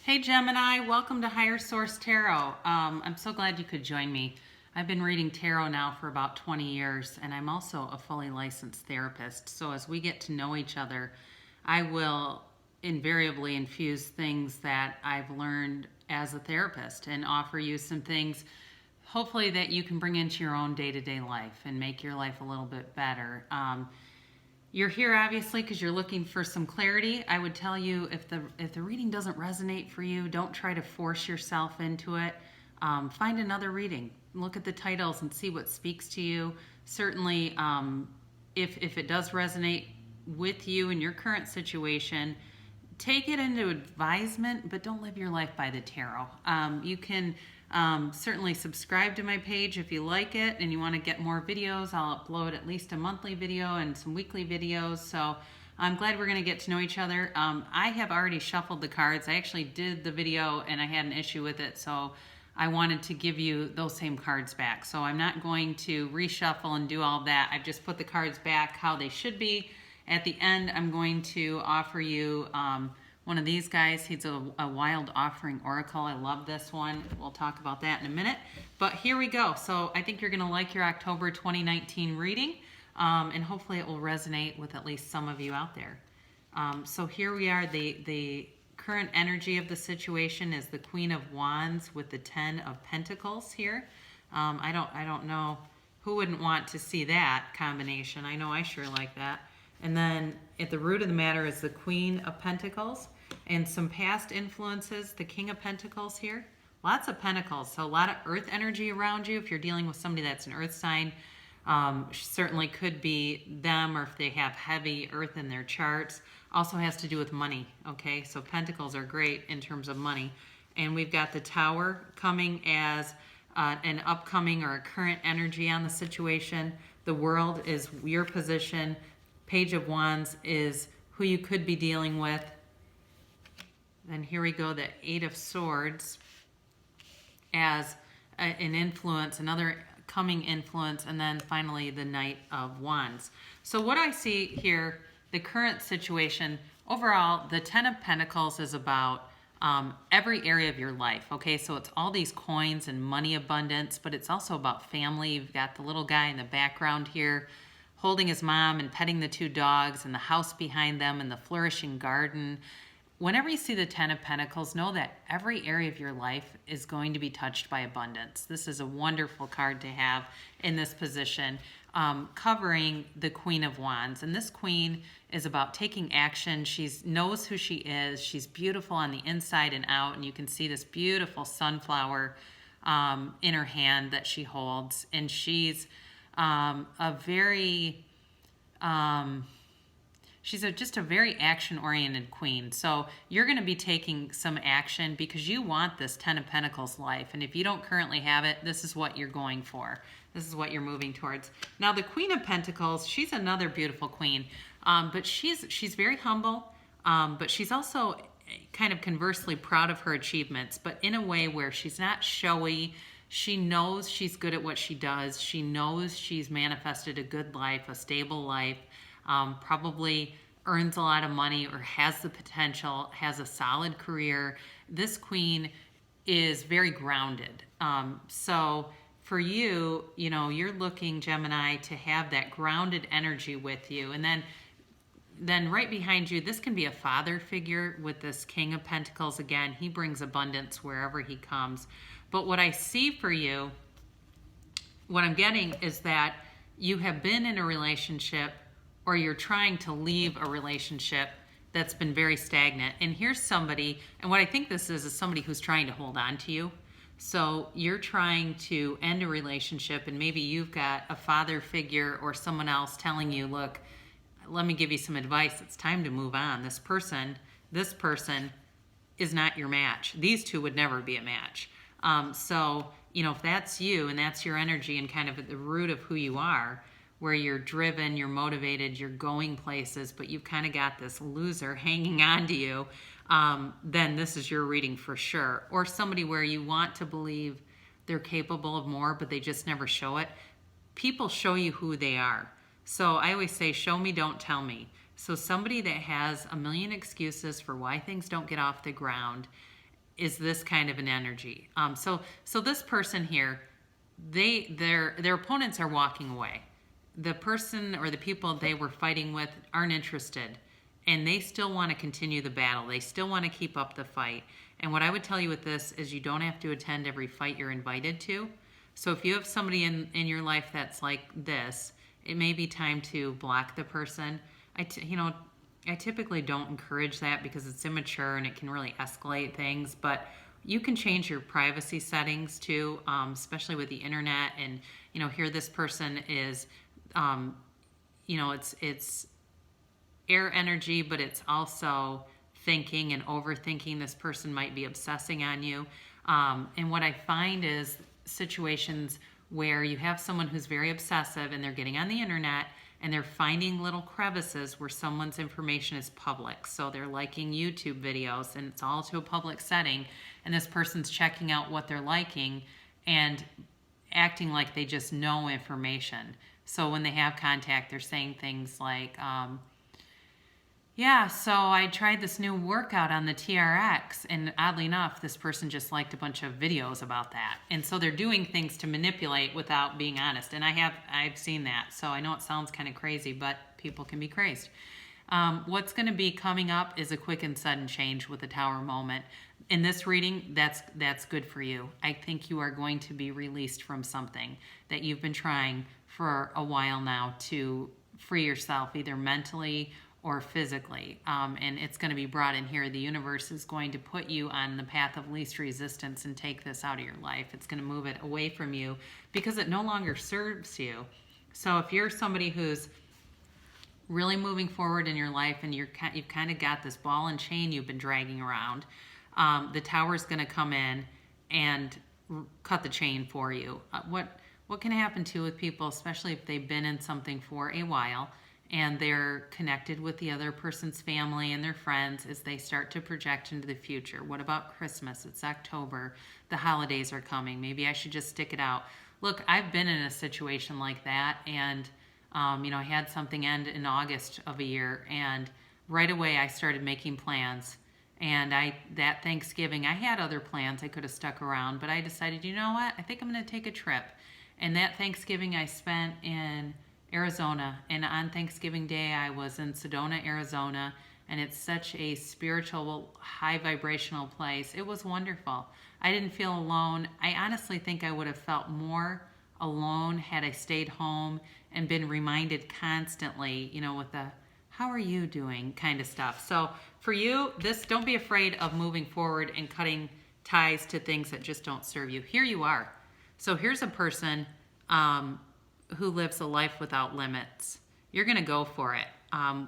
Hey Gemini, welcome to Higher Source Tarot. I'm so glad you could join me. I've been reading tarot now for about 20 years, and I'm also a fully licensed therapist. So as we get to know each other, I will invariably infuse things that I've learned as a therapist and offer you some things hopefully that you can bring into your own day-to-day life and make your life a little bit better. You're here obviously because you're looking for some clarity. I would tell you if the reading doesn't resonate for you, don't try to force yourself into it. Find another reading. Look at the titles and see what speaks to you. Certainly, if it does resonate with you in your current situation, take it into advisement, but don't live your life by the tarot. You can certainly subscribe to my page if you like it and you want to get more videos. I'll upload at least a monthly video and some weekly videos. So I'm glad we're going to get to know each other. I have already shuffled the cards. I actually did the video and I had an issue with it. So I wanted to give you those same cards back. So I'm not going to reshuffle and do all that. I've just put the cards back how they should be. At the end, I'm going to offer you one of these guys. He's a Wild Offering Oracle. I love this one. We'll talk about that in a minute. But here we go. So I think you're going to like your October 2019 reading, and hopefully it will resonate with at least some of you out there. So here we are. The current energy of the situation is the Queen of Wands with the Ten of Pentacles here. I don't know who wouldn't want to see that combination. I know I sure like that. And then at the root of the matter is the Queen of Pentacles and some past influences, the King of Pentacles here. Lots of pentacles, so a lot of earth energy around you. If you're dealing with somebody that's an earth sign, certainly could be them, or if they have heavy earth in their charts. Also has to do with money, okay? So pentacles are great in terms of money. And we've got the Tower coming as an upcoming or a current energy on the situation. The World is your position. Page of Wands is who you could be dealing with. Then here we go, the Eight of Swords as an influence, another coming influence, and then finally the Knight of Wands. So what I see here, the current situation, overall, the Ten of Pentacles is about every area of your life, okay? So it's all these coins and money abundance, but it's also about family. You've got the little guy in the background here, holding his mom and petting the two dogs and the house behind them and the flourishing garden. Whenever you see the Ten of Pentacles, know that every area of your life is going to be touched by abundance. This is a wonderful card to have in this position, covering the Queen of Wands. And this queen is about taking action. She knows who she is. She's beautiful on the inside and out. And you can see this beautiful sunflower in her hand that she holds. And she's just a very action-oriented queen. So you're going to be taking some action because you want this Ten of Pentacles life. And if you don't currently have it, this is what you're going for. This is what you're moving towards. Now, the Queen of Pentacles, she's another beautiful queen. But she's very humble, but she's also kind of conversely proud of her achievements, but in a way where she's not showy. She knows she's good at what she does. She knows she's manifested a good life, a stable life, probably earns a lot of money or has the potential, has a solid career. This queen is very grounded. So for you, you're looking, Gemini, to have that grounded energy with you. And then right behind you, this can be a father figure with this King of Pentacles. Again, he brings abundance wherever he comes. But what I see for you, what I'm getting is that you have been in a relationship or you're trying to leave a relationship that's been very stagnant. And here's somebody, and what I think this is somebody who's trying to hold on to you. So you're trying to end a relationship and maybe you've got a father figure or someone else telling you, look, let me give you some advice. It's time to move on. This person is not your match. These two would never be a match. So, if that's you and that's your energy and kind of at the root of who you are, where you're driven, you're motivated, you're going places, but you've kind of got this loser hanging on to you, then this is your reading for sure. Or somebody where you want to believe they're capable of more, but they just never show it. People show you who they are. So I always say, show me, don't tell me. So somebody that has a million excuses for why things don't get off the ground is this kind of an energy. So this person here, their opponents are walking away. The person or the people they were fighting with aren't interested, and they still want to continue the battle. They still want to keep up the fight. And what I would tell you with this is you don't have to attend every fight you're invited to. So if you have somebody in your life that's like this, it may be time to block the person. I typically don't encourage that because it's immature and it can really escalate things, but you can change your privacy settings too, especially with the internet. And, here this person is, it's air energy, but it's also thinking and overthinking. This person might be obsessing on you. And what I find is situations where you have someone who's very obsessive and they're getting on the internet and they're finding little crevices where someone's information is public. So they're liking YouTube videos and it's all to a public setting, and this person's checking out what they're liking and acting like they just know information. So when they have contact, they're saying things like, yeah, so I tried this new workout on the TRX, and oddly enough, this person just liked a bunch of videos about that. And so they're doing things to manipulate without being honest. And I've seen that. So I know it sounds kind of crazy, but people can be crazed. What's going to be coming up is a quick and sudden change with the Tower moment. In this reading, that's good for you. I think you are going to be released from something that you've been trying for a while now to free yourself, either mentally or physically, and it's going to be brought in here. The universe is going to put you on the path of least resistance and take this out of your life. It's going to move it away from you because it no longer serves you. So if you're somebody who's really moving forward in your life and you've kind of got this ball and chain you've been dragging around, the Tower's going to come in and cut the chain for you. What can happen too with people, especially if they've been in something for a while, and they're connected with the other person's family and their friends, as they start to project into the future. What about Christmas? It's October. The holidays are coming. Maybe I should just stick it out. Look, I've been in a situation like that, and I had something end in August of a year, and right away I started making plans. And that Thanksgiving, I had other plans. I could have stuck around, but I decided, you know what? I think I'm going to take a trip. And that Thanksgiving I spent in Arizona, and on Thanksgiving Day I was in Sedona, Arizona, and it's such a spiritual, high vibrational place. It was wonderful. I didn't feel alone. I honestly think I would have felt more alone had I stayed home and been reminded constantly, with the how are you doing kind of stuff. So for you, don't be afraid of moving forward and cutting ties to things that just don't serve you. Here you are. So here's a person who lives a life without limits. You're going to go for it.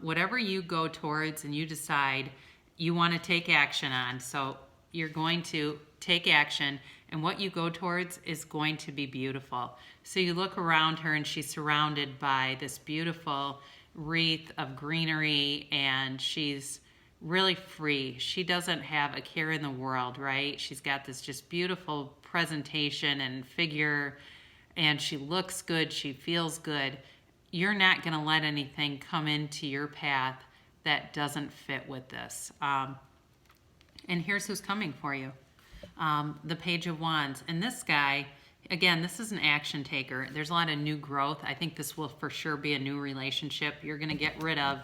Whatever you go towards and you decide you want to take action on, so you're going to take action, and what you go towards is going to be beautiful. So you look around her and she's surrounded by this beautiful wreath of greenery, and she's really free. She doesn't have a care in the world, right? She's got this just beautiful presentation and figure, and she looks good, she feels good. You're not going to let anything come into your path that doesn't fit with this. And here's who's coming for you. The Page of Wands. And this guy, again, this is an action taker. There's a lot of new growth. I think this will for sure be a new relationship. You're going to get rid of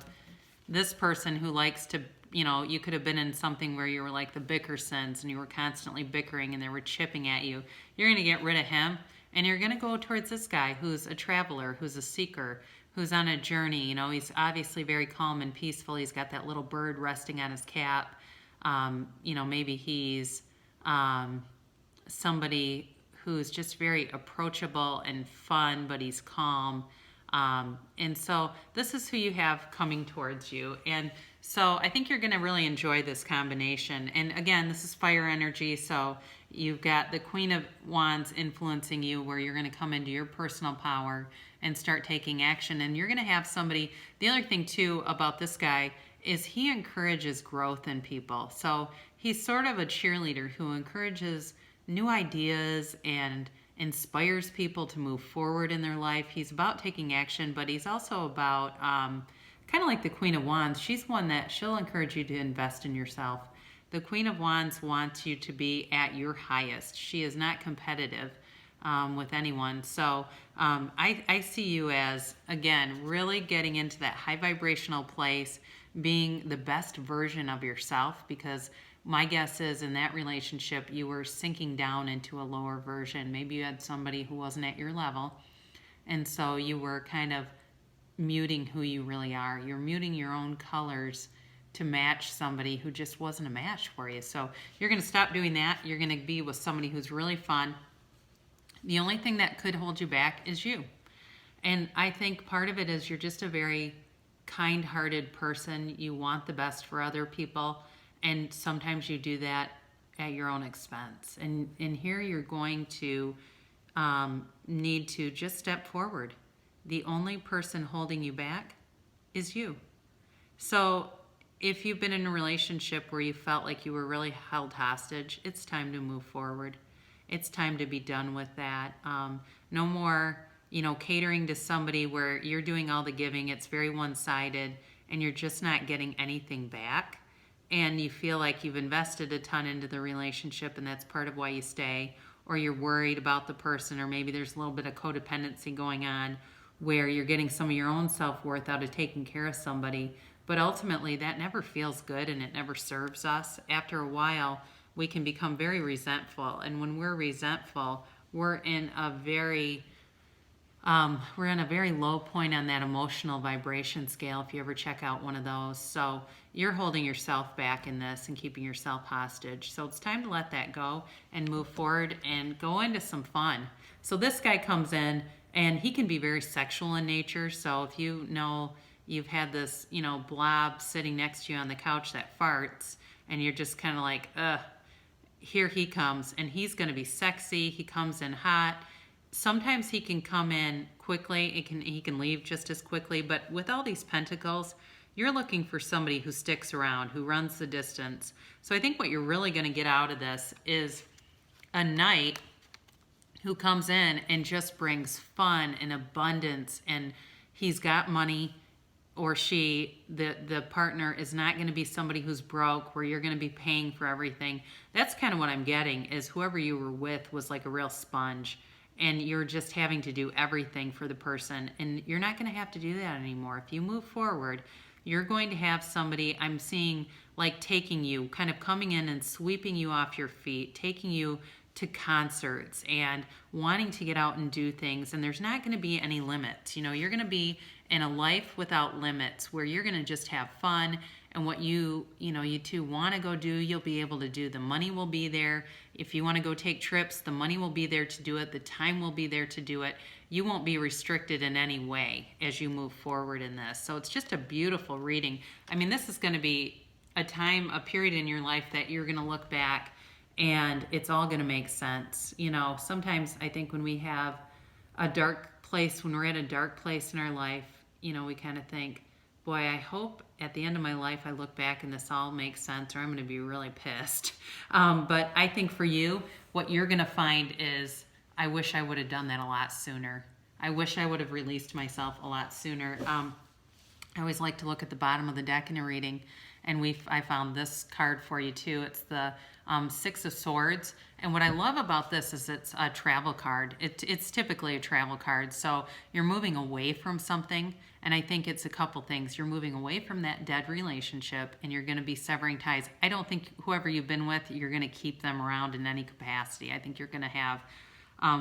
this person who likes to, you could have been in something where you were like the Bickersons and you were constantly bickering and they were chipping at you. You're going to get rid of him. And you're going to go towards this guy who's a traveler, who's a seeker, who's on a journey. He's obviously very calm and peaceful. He's got that little bird resting on his cap. Maybe he's somebody who's just very approachable and fun, but he's calm. And so this is who you have coming towards you. And so I think you're going to really enjoy this combination. And again, this is fire energy, so you've got the Queen of Wands influencing you, where you're going to come into your personal power and start taking action. And you're going to have somebody, the other thing too about this guy is he encourages growth in people. So he's sort of a cheerleader who encourages new ideas and inspires people to move forward in their life. He's about taking action, but he's also about kind of like the Queen of Wands. She's one that she'll encourage you to invest in yourself. The Queen of Wands wants you to be at your highest. She is not competitive with anyone. So I see you as, again, really getting into that high vibrational place, being the best version of yourself, because my guess is in that relationship you were sinking down into a lower version. Maybe you had somebody who wasn't at your level, and so you were kind of muting who you really are. You're muting your own colors to match somebody who just wasn't a match for you. So you're going to stop doing that. You're going to be with somebody who's really fun. The only thing that could hold you back is you. And I think part of it is you're just a very kind-hearted person. You want the best for other people, and sometimes you do that at your own expense. And here you're going to need to just step forward. The only person holding you back is you. So if you've been in a relationship where you felt like you were really held hostage, it's time to move forward. It's time to be done with that. No more, catering to somebody where you're doing all the giving. It's very one-sided, and you're just not getting anything back. And you feel like you've invested a ton into the relationship, and that's part of why you stay. Or you're worried about the person, or maybe there's a little bit of codependency going on where you're getting some of your own self-worth out of taking care of somebody. But ultimately, that never feels good, and it never serves us. After a while, we can become very resentful. And when we're resentful, we're in a very low point on that emotional vibration scale, if you ever check out one of those. So you're holding yourself back in this and keeping yourself hostage. So it's time to let that go and move forward and go into some fun. So this guy comes in, and he can be very sexual in nature. So if you've had this, blob sitting next to you on the couch that farts, and you're just kind of like, ugh, here he comes, and he's going to be sexy. He comes in hot. Sometimes he can come in quickly. He can leave just as quickly. But with all these pentacles, you're looking for somebody who sticks around, who runs the distance. So I think what you're really going to get out of this is a knight who comes in and just brings fun and abundance, and he's got money, or the partner is not going to be somebody who's broke, where you're going to be paying for everything. That's kind of what I'm getting, is whoever you were with was like a real sponge, and you're just having to do everything for the person, and you're not going to have to do that anymore. If you move forward, you're going to have somebody, I'm seeing, like taking you, kind of coming in and sweeping you off your feet, taking you to concerts and wanting to get out and do things, and there's not going to be any limits. You're going to be in a life without limits, where you're going to just have fun, and what you two want to go do, you'll be able to do. The money will be there. If you want to go take trips, the money will be there to do it. The time will be there to do it. You won't be restricted in any way as you move forward in this. So it's just a beautiful reading. I mean, this is going to be a period in your life that you're going to look back, and it's all going to make sense. Sometimes I think when we have a dark place, when we're at a dark place in our life, we kind of think, boy, I hope at the end of my life I look back and this all makes sense, or I'm going to be really pissed. But I think for you, what you're going to find is, I wish I would have done that a lot sooner. I wish I would have released myself a lot sooner. I always like to look at the bottom of the deck in a reading, and I found this card for you too. It's the Six of Swords, and what I love about this is it's a travel card. It's typically a travel card, so you're moving away from something, and I think it's a couple things. You're moving away from that dead relationship, and you're going to be severing ties. I don't think whoever you've been with, you're going to keep them around in any capacity. I think you're going to have,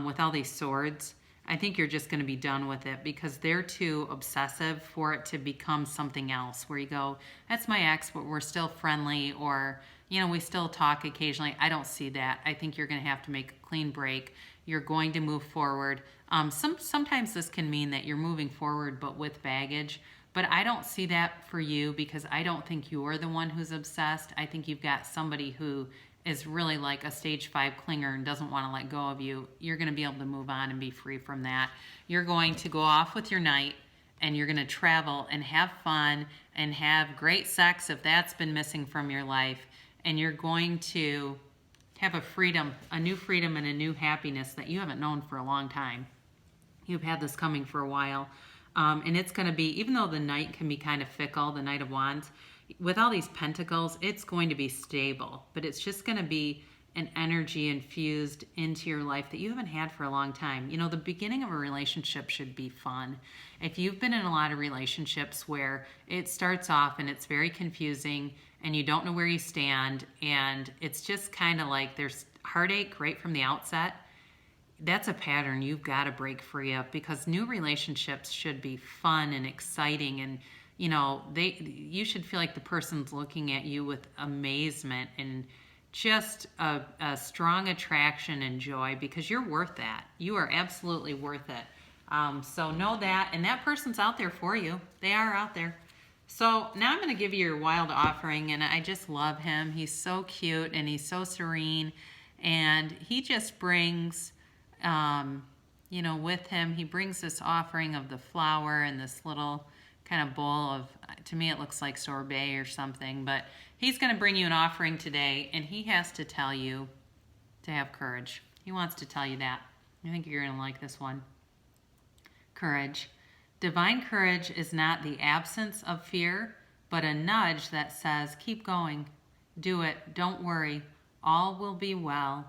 with all these swords, I think you're just going to be done with it, because they're too obsessive for it to become something else where you go, that's my ex, but we're still friendly, or we still talk occasionally. I don't see that. I think you're going to have to make a clean break. You're going to move forward. Sometimes this can mean that you're moving forward but with baggage, but I don't see that for you, because I don't think you're the one who's obsessed. I think you've got somebody who is really like a stage 5 clinger and doesn't want to let go of you. You're going to be able to move on and be free from that. You're going to go off with your night, and you're going to travel and have fun and have great sex if that's been missing from your life. And you're going to have a new freedom and a new happiness that you haven't known for a long time. You've had this coming for a while. And it's going to be, even though the Knight can be kind of fickle, the Knight of Wands, with all these pentacles, it's going to be stable, but it's just going to be an energy infused into your life that you haven't had for a long time. You know, the beginning of a relationship should be fun. If you've been in a lot of relationships where it starts off and it's very confusing and you don't know where you stand and it's just kind of like there's heartache right from the outset, that's a pattern you've got to break free of, because new relationships should be fun and exciting, and you should feel like the person's looking at you with amazement and just a strong attraction and joy, because you're worth that. You are absolutely worth it. So know that, and that person's out there for you. They are out there. So now I'm going to give you your wild offering, and I just love him. He's so cute and he's so serene, and he just brings with him, he brings this offering of the flower and this little kind of bowl of, to me it looks like sorbet or something, but he's going to bring you an offering today, and he has to tell you to have courage. He wants to tell you that. I think you're going to like this one. Courage. Divine courage is not the absence of fear, but a nudge that says, keep going. Do it. Don't worry. All will be well.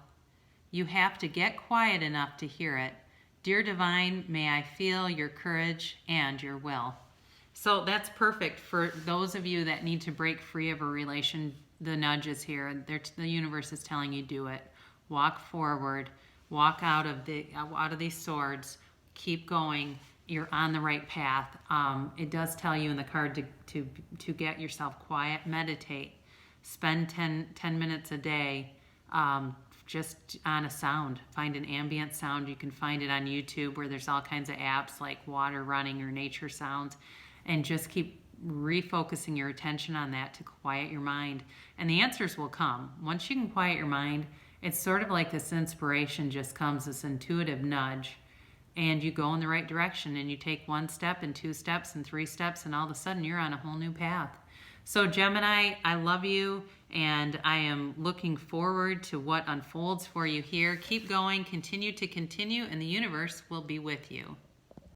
You have to get quiet enough to hear it. Dear Divine, may I feel your courage and your will. So that's perfect for those of you that need to break free of a relation. The nudge is here. The universe is telling you do it. Walk forward. Walk out of these swords. Keep going. You're on the right path. It does tell you in the card to get yourself quiet. Meditate. Spend 10 minutes a day just on a sound. Find an ambient sound. You can find it on YouTube, where there's all kinds of apps like water running or nature sounds, and just keep refocusing your attention on that to quiet your mind. And the answers will come. Once you can quiet your mind, it's sort of like this inspiration just comes, this intuitive nudge, and you go in the right direction, and you take 1 step and 2 steps and 3 steps, and all of a sudden you're on a whole new path. So Gemini, I love you, and I am looking forward to what unfolds for you here. Keep going, continue to continue, and the universe will be with you.